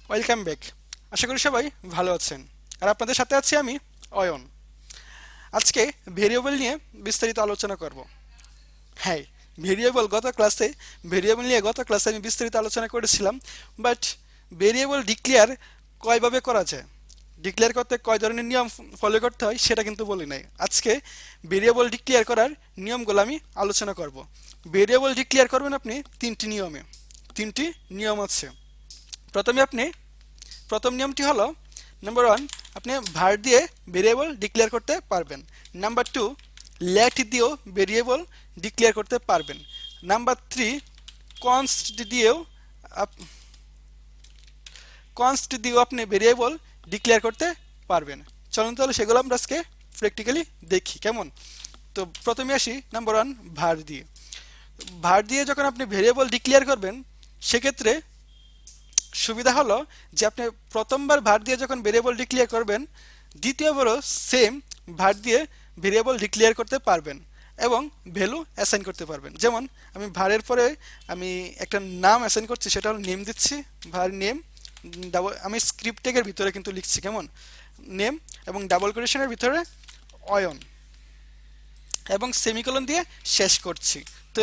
Welcome back. আশা করি সবাই ভালো আছেন। আর আপনাদের সাথে আছি আমি অয়ন। আজকে ভেরিয়েবল নিয়ে বিস্তারিত আলোচনা করব। হ্যাঁ, ভেরিয়েবল গত ক্লাসে আমি বিস্তারিত আলোচনা করেছিলাম। বাট ভেরিয়েবল ডিক্লেয়ার কয়ভাবে করা যায়, ডিক্লেয়ার করতে কয় ধরনের নিয়ম ফলো করতে হয় সেটা কিন্তু বলি নাই। আজকে ভেরিয়েবল ডিক্লেয়ার করার নিয়মগুলো আমি আলোচনা করব। ভেরিয়েবল ডিক্লেয়ার করবেন আপনি তিনটি নিয়ম আছে। প্রথমে আপনি প্রথম নিয়মটি হলো, নাম্বার ওয়ান, আপনি var দিয়ে ভেরিয়েবল ডিক্লেয়ার করতে পারবেন। নাম্বার টু, লেট দিয়েও ভেরিয়েবল ডিক্লেয়ার করতে পারবেন। নাম্বার থ্রি, কনস্ট দিয়েও আপনি ভেরিয়েবল ডিক্লেয়ার করতে পারবেন। চলুন তাহলে সেগুলো আমরা আজকে প্র্যাকটিক্যালি দেখি কেমন। তো প্রথমে আসি নাম্বার ওয়ান, var দিয়ে যখন আপনি ভেরিয়েবল ডিক্লেয়ার করবেন, সেক্ষেত্রে সুবিধা হলো যে আপনি প্রথমবার var দিয়ে যখন ভেরিয়েবল ডিক্লেয়ার করবেন, দ্বিতীয়বারও সেম var দিয়ে ভেরিয়েবল ডিক্লেয়ার করতে পারবেন এবং ভ্যালু অ্যাসাইন করতে পারবেন। যেমন আমি ভারের পরে আমি একটা নাম অ্যাসাইন করছি, সেটা হলো নেম দিচ্ছি, var নেম। আমি স্ক্রিপ্ট ট্যাগের ভিতরে কিন্তু লিখছি কেমন, নেম, এবং ডাবল কোটেশনের ভিতরে অয়ন, এবং সেমিকোলন দিয়ে শেষ করছি। তো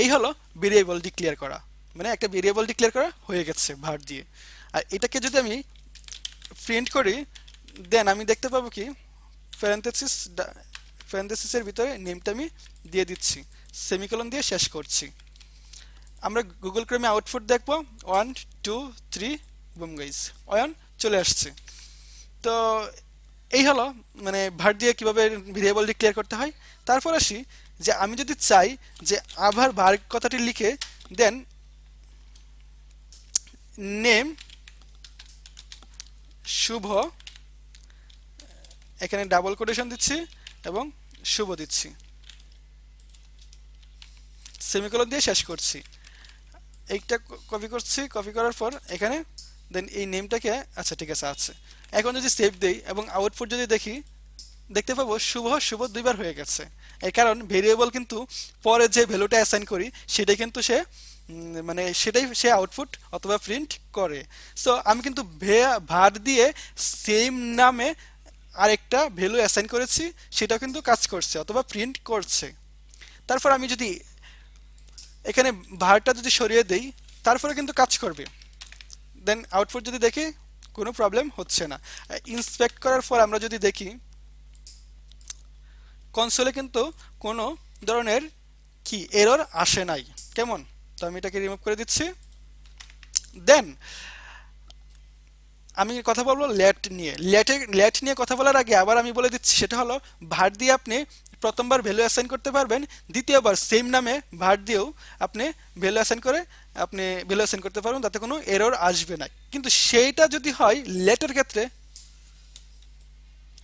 এই হলো ভেরিয়েবল ডিক্লেয়ার করা, মানে একটা ভেরিয়েবল ডিক্লেয়ার করা হয়ে গেছে var দিয়ে। আর এটাকে যদি আমি প্রিন্ট করি, দেন আমি দেখতে পাবো কি, প্যারেনথেসিসের ভিতরে নেমটা আমি দিয়ে দিচ্ছি, সেমিকোলন দিয়ে শেষ করছি। আমরা গুগল ক্রোমে আউটপুট দেখবো 1 2 3, বুম গাইস, অয়ন চলে আসছে। তো এই হলো মানে var দিয়ে কিভাবে ভেরিয়েবল ডিক্লেয়ার করতে হয়। তারপর আসি যে আমি যদি চাই যে আবার var কথাটি লিখে দেন নেম শুভ, এখানে ডাবল কোটেশন দিচ্ছি এবং শুভ দিচ্ছি, সেমিকোলন দিয়ে শেষ করছি। এইটা কপি করছি, কপি করার পর এখানে দেন এই নেমটাকে, আচ্ছা ঠিক আছে। এখন যদি সেভ দেই এবং আউটপুট যদি দেখি, দেখতে পাবো শুভ শুভ দুইবার হয়ে গেছে। এর কারণ ভেরিয়েবল কিন্তু পরে যে ভ্যালুটা অ্যাসাইন করি সেটাই কিন্তু সেটাই সে আউটপুট অথবা প্রিন্ট করে। সো আমি কিন্তু var দিয়ে সেম নামে আরেকটা ভ্যালু অ্যাসাইন করেছি, সেটাও কিন্তু কাজ করছে অথবা প্রিন্ট করছে। তারপর আমি যদি এখানে varটা যদি সরিয়ে দেই, তারপরে কিন্তু কাজ করবে। দেন আউটপুট যদি দেখি, কোনো প্রবলেম হচ্ছে না। ইন্সপেক্ট করার পর আমরা যদি দেখি, কনসোলে কিন্তু কোনো ধরনের কি এরর আসে নাই কেমন। তো আমি এটাকে রিমুভ করে দিচ্ছি। দেন আমি কথা বলবো লেট নিয়ে কথা বলার আগে আবার আমি বলে দিচ্ছি, সেটা হলো var দিয়ে আপনি প্রথমবার ভ্যালু অ্যাসাইন করতে পারবেন, দ্বিতীয়বার সেম নামে var দিয়েও আপনি ভ্যালু অ্যাসাইন করতে পারবেন, তাতে কোনো এরর আসবে না। কিন্তু সেইটা যদি হয় লেটের ক্ষেত্রে,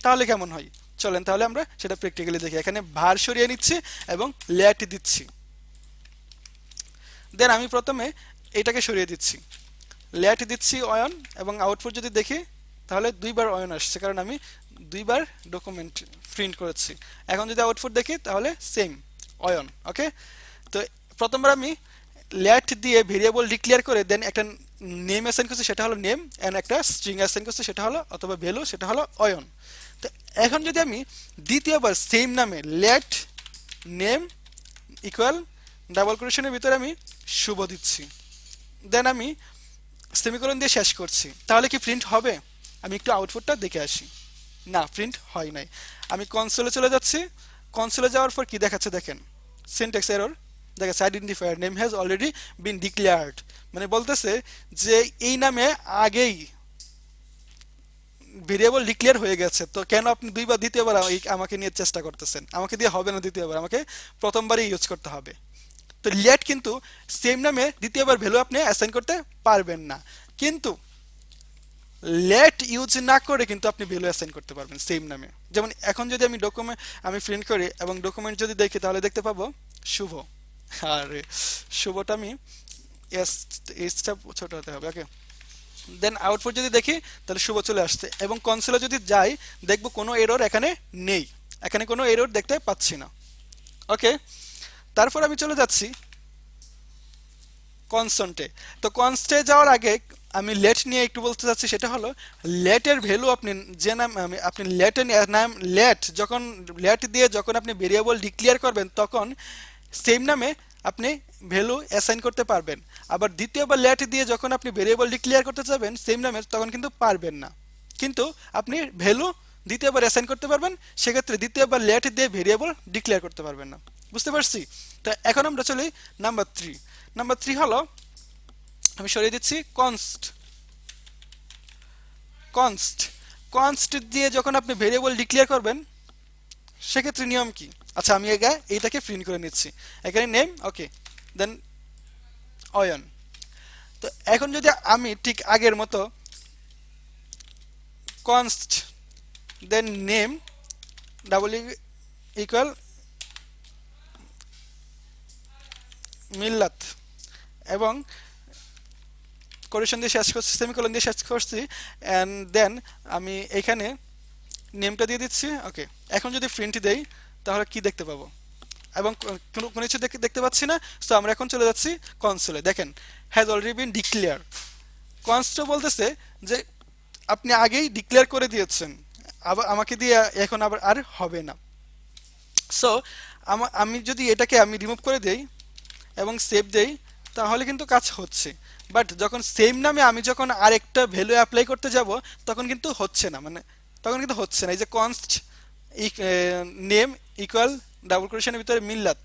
তাহলে কেমন হয় চলেন তাহলে আমরা সেটা প্র্যাকটিক্যালি দেখি। এখানে var সরিয়ে নিচ্ছি এবং লেট দিচ্ছি। দেন আমি প্রথমে এটাকে সরিয়ে দিচ্ছি, লেট দিচ্ছি অয়ন, এবং আউটপুট যদি দেখি তাহলে দুইবার অয়ন আসছে, কারণ আমি দুইবার ডকুমেন্ট প্রিন্ট করেছি। এখন যদি আউটপুট দেখি তাহলে সেম অয়ন। ওকে, তো প্রথমবার আমি লেট দিয়ে ভেরিয়েবল ডিক্লেয়ার করে দেন একটা নেম অ্যাসাইন করছি, সেটা হলো নেম, এন্ড একটা স্ট্রিং অ্যাসাইন করছি, সেটা হলো অথবা ভ্যালু, সেটা হলো অয়ন। তো এখন যদি আমি দ্বিতীয়বার সেম নামে লেট নেম ইকুয়াল ডাবল কোটেশনের ভিতরে আমি শুভ দিচ্ছি, দেন আমি সেমিকোলন দিয়ে শেষ করছি, তাহলে কি প্রিন্ট হবে? আমি একটু আউটপুটটা দেখে আসি। না, প্রিন্ট হয় নাই। আমি কনসোলে চলে যাচ্ছি। কনসোলে যাওয়ার পর কি দেখাচ্ছে দেখেন, সিনট্যাক্স এরর দেখাচ্ছে, identifier name has already been declared. মানে বলতেছে যে এই নামে আগেই ভেরিয়েবল ডিক্লেয়ার হয়ে গেছে, তো কেন আপনি দ্বিতীয়বার আমাকে নিয়ে চেষ্টা করতেছেন? আমাকে দিয়ে হবে না দ্বিতীয়বার, আমাকে প্রথমবারই ইউজ করতে হবে। তো লেট কিন্তু সেম নামে দ্বিতীয়বার ভ্যালু আপনি অ্যাসাইন করতে পারবেন না, কিন্তু লেট ইউজ না করে কিন্তু আপনি ভ্যালু অ্যাসাইন করতে পারবেন সেম নামে। যেমন এখন যদি আমি প্রিন্ট করি এবং ডকুমেন্ট যদি দেখি, তাহলে দেখতে পাবো শুভ, আর শুভটা আমি এসটা ছোট হতে হবে। ওকে, দেন আউটপুট যদি দেখি তাহলে শুভ চলে আসছে, এবং কনসোলে যদি যাই দেখবো কোনো এরর এখানে নেই, এখানে কোনো এরর দেখতে পাচ্ছি না। ওকে, তারপর আমি চলে যাচ্ছি কনস্ট্যান্টে। তো কনস্টে যাওয়ার আগে আমি লেট নিয়ে একটু বলতে চাচ্ছি, সেটা হলো লেটের ভ্যালু আপনি যে নাম আপনি লেটের নাম লেট যখন লেট দিয়ে যখন আপনি ভেরিয়েবল ডিক্লেয়ার করবেন তখন সেম নামে আপনি ভ্যালু অ্যাসাইন করতে পারবেন। আবার দ্বিতীয়বার লেট দিয়ে যখন আপনি ভেরিয়েবল ডিক্লেয়ার করতে যাবেন সেম নামে তখন কিন্তু পারবেন না, কিন্তু আপনি ভ্যালু দ্বিতীয়বার অ্যাসাইন করতে পারবেন, সেক্ষেত্রে দ্বিতীয়বার লেট দিয়ে ভেরিয়েবল ডিক্লেয়ার করতে পারবেন না। বুঝতে পারছি? তো এখন আমরা চলি নাম্বার 3। নাম্বার 3 হলো, আমি সরিয়ে দিচ্ছি, কনস্ট। কনস্ট কনস্ট দিয়ে যখন আপনি ভেরিয়েবল ডিক্লেয়ার করবেন সেক্ষেত্রে নিয়ম কি? আচ্ছা, আমি এইটাকে প্রিন্ট করে নিচ্ছি। এখানে নেম, ওকে, দেন অয়ন। তো এখন যদি আমি ঠিক আগের মতো const then name double equal Millat এবং কোটেশন দিয়ে শেষ করছি, সেমিকোলন দিয়ে শেষ করছি, অ্যান্ড দেন আমি এখানে নেমটা দিয়ে দিচ্ছি। ওকে, এখন যদি প্রিন্ট দেই তাহলে কি দেখতে পাবো? এবং কোনো কিছু দেখতে পাচ্ছি না। সো আমরা এখন চলে যাচ্ছি কনসোলে। দেখেন, has already been declare. Const বলতেছে যে আপনি আগেই ডিক্লেয়ার করে দিয়েছেন, আবার আমাকে দিয়ে এখন আবার আর হবে না। সো আমি যদি এটাকে আমি রিমুভ করে দেই এবং সেভ দেই তাহলে কিন্তু কাজ হচ্ছে। বাট যখন সেম নামে আমি যখন আরেকটা ভ্যালু অ্যাপ্লাই করতে যাব তখন কিন্তু হচ্ছে না, মানে তখন কিন্তু হচ্ছে না। এই যে কনস্ট নেম ইকুয়াল ডাবল কোটেশনের ভিতরে মিল্লাত,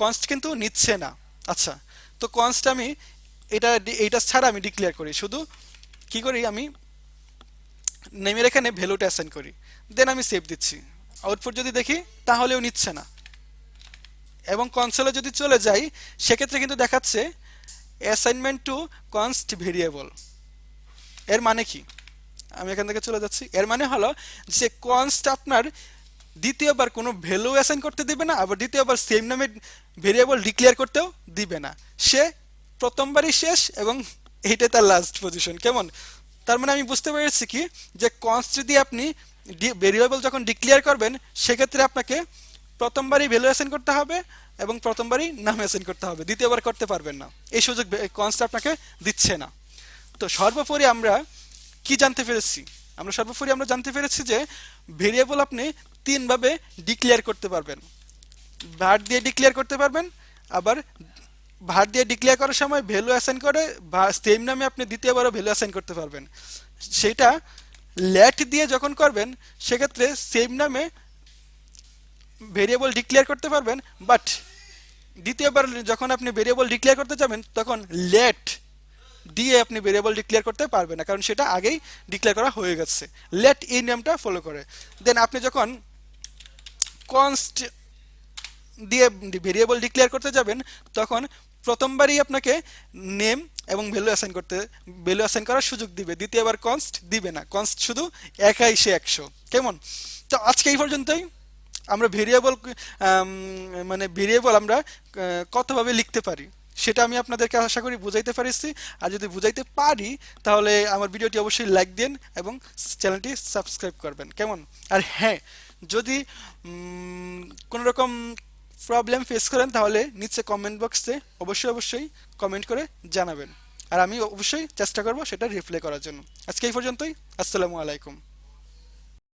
কনস্ট কিন্তু নিচ্ছে না। আচ্ছা, তো কনস্ট আমি এইটা ছাড়া আমি ডিক্লেয়ার করি, শুধু কি করি, আমি নেমের এখানে ভ্যালুটা অ্যাসাইন করি, দেন আমি সেভ দিচ্ছি। আউটপুট যদি দেখি তাহলেও নিচ্ছে না। এবং কনসোলে যদি চলে যাই সেক্ষেত্রে কিন্তু দেখাচ্ছে অ্যাসাইনমেন্ট টু কনস্ট ভেরিয়েবল। এর মানে কি? আমি এখান থেকে চলে যাচ্ছি। এর মানে হলো যে কনস্ট আপনার দ্বিতীয়বার কোনো ভ্যালু অ্যাসাইন করতে দিবে না, আবার দ্বিতীয়বার সেম নামে ভেরিয়েবল ডিক্লেয়ার করতেও দিবে না। সে প্রথমবারই শেষ এবং এইটাই তার লাস্ট পজিশন। কেমন? তার মানে আমি বুঝতে পেরেছি কি, যে কনস্ট দিয়ে আপনি ভেরিয়েবল যখন ডিক্লেয়ার করবেন সেক্ষেত্রে আপনাকে প্রথমবারই ভ্যালু অ্যাসাইন করতে হবে এবং প্রথমবারই নাম অ্যাসাইন করতে হবে, দ্বিতীয়বার করতে পারবেন না। এই সুযোগ কনস্ট আপনাকে দিচ্ছে না। তো সর্বোপরি আমরা কি জানতে পেরেছি? আমরা জানতে পেরেছি যে ভেরিয়েবল আপনি তিনভাবে ডিক্লেয়ার করতে পারবেন। var দিয়ে ডিক্লেয়ার করতে পারবেন, আবার var দিয়ে ডিক্লেয়ার করার সময় ভ্যালু অ্যাসাইন করে সেম নামে আপনি দ্বিতীয়বারও ভ্যালু অ্যাসাইন করতে পারবেন। সেটা লেট দিয়ে যখন করবেন সেক্ষেত্রে সেম নামে ভেরিয়েবল ডিক্লেয়ার করতে পারবেন, বাট দ্বিতীয়বার যখন আপনি ভেরিয়েবল ডিক্লেয়ার করতে যাবেন তখন লেট দিয়ে আপনি ভেরিয়েবল ডিক্লেয়ার করতে পারবেন না, কারণ সেটা আগেই ডিক্লেয়ার করা হয়ে গেছে। লেট এই নিয়মটা ফলো করে। দেন আপনি যখন কনস্ট দিয়ে ভেরিয়েবল ডিক্লেয়ার করতে যাবেন তখন প্রথমবারই আপনাকে নেম এবং ভ্যালু অ্যাসাইন করার সুযোগ দিবে, দ্বিতীয়বার কনস্ট দিবে না। কনস্ট শুধু একাই সে 100। কেমন? তো আজকে এই পর্যন্তই। আমরা ভেরিয়েবল আমরা কতভাবে লিখতে পারি সেটা আমি আপনাদেরকে আশা করি বুঝাইতে পারছি। আর যদি বুঝাইতে পারি তাহলে আমার ভিডিওটি অবশ্যই লাইক দেন এবং চ্যানেলটি সাবস্ক্রাইব করবেন। কেমন? আর হ্যাঁ, যদি কোনো রকম প্রবলেম ফেস করেন তাহলে নিচে কমেন্ট বক্সে অবশ্যই কমেন্ট করে জানাবেন, আর আমি অবশ্যই চেষ্টা করব সেটা রিপ্লাই করার জন্য। আজকে এই পর্যন্তই। আসসালামু আলাইকুম।